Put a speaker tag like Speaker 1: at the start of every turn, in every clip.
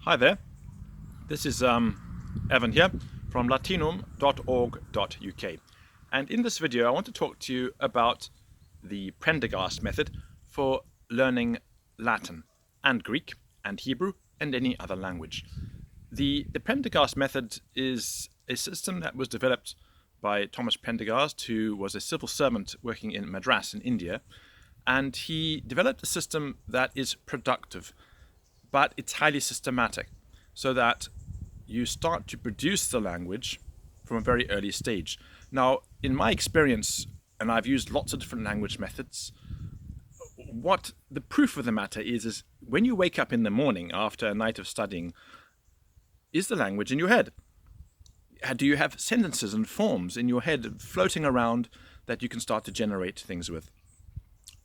Speaker 1: Hi there, this is Evan here from Latinum.org.uk, and in this video I want to talk to you about the Prendergast method for learning Latin and Greek and Hebrew and any other language. The Prendergast method is a system that was developed by Thomas Prendergast, who was a civil servant working in Madras in India, and he developed a system that is productive, but it's highly systematic, so that you start to produce the language from a very early stage. Now, in my experience, and I've used lots of different language methods, what the proof of the matter is when you wake up in the morning after a night of studying, is the language in your head? Do you have sentences and forms in your head floating around that you can start to generate things with?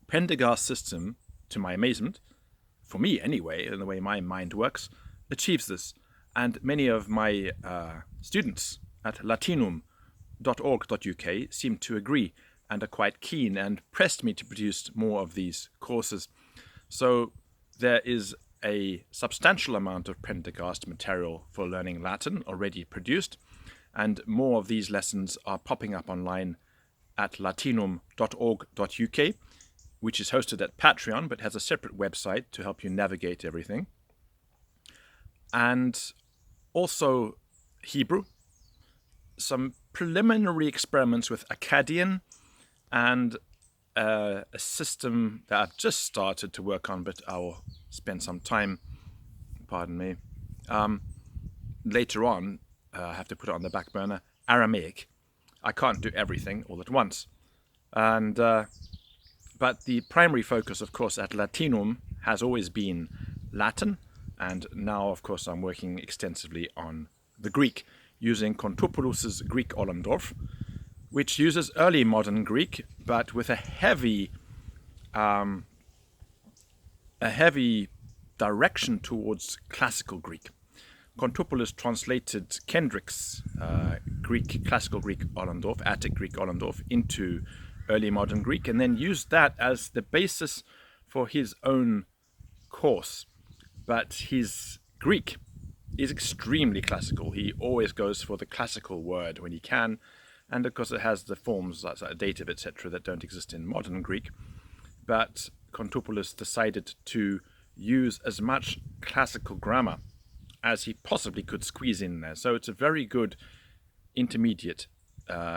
Speaker 1: Prendergast's system, to my amazement, for me anyway, in the way my mind works, achieves this. And many of my students at Latinum.org.uk seem to agree and are quite keen and pressed me to produce more of these courses. So there is a substantial amount of Prendergast material for learning Latin already produced, and more of these lessons are popping up online at Latinum.org.uk, which is hosted at Patreon, but has a separate website to help you navigate everything. And also Hebrew, some preliminary experiments with Akkadian, and a system that I've just started to work on, but I'll spend some time, pardon me, later on. I have to put it on the back burner, Aramaic. I can't do everything all at once. And but the primary focus, of course, at Latinum has always been Latin, and now, of course, I'm working extensively on the Greek, using Kontopoulos' Greek Ollendorf, which uses early modern Greek, but with a heavy direction towards classical Greek. Kontopoulos translated Kendrick's classical Greek Ollendorf, Attic Greek Ollendorf, into early modern Greek, and then used that as the basis for his own course. But his Greek is extremely classical. He always goes for the classical word when he can, and of course it has the forms like a dative, etc., that don't exist in modern Greek. But Kontopoulos decided to use as much classical grammar as he possibly could squeeze in there. So it's a very good intermediate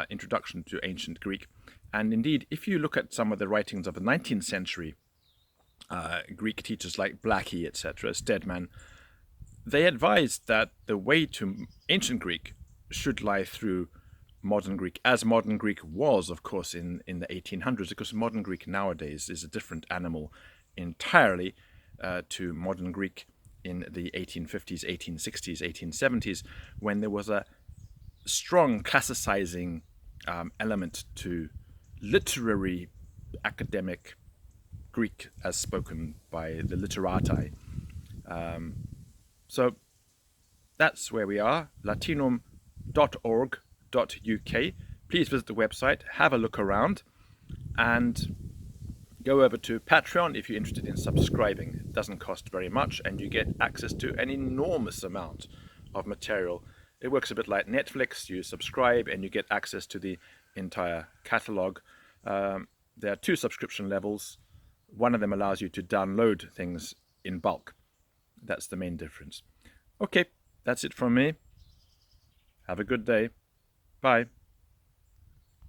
Speaker 1: introduction to ancient Greek. And indeed, if you look at some of the writings of the 19th century Greek teachers like Blackie, etc., Stedman, they advised that the way to ancient Greek should lie through modern Greek, as modern Greek was, of course, in the 1800s, because modern Greek nowadays is a different animal entirely to modern Greek in the 1850s, 1860s, 1870s, when there was a strong classicizing element to literary academic Greek as spoken by the literati. So that's where we are, latinum.org.uk. Please visit the website, have a look around, and go over to Patreon if you're interested in subscribing. It doesn't cost very much, and you get access to an enormous amount of material. It works a bit like Netflix. You subscribe and you get access to the entire catalogue. There are two subscription levels. One of them allows you to download things in bulk. That's the main difference. Okay, that's it from me. Have a good day. Bye.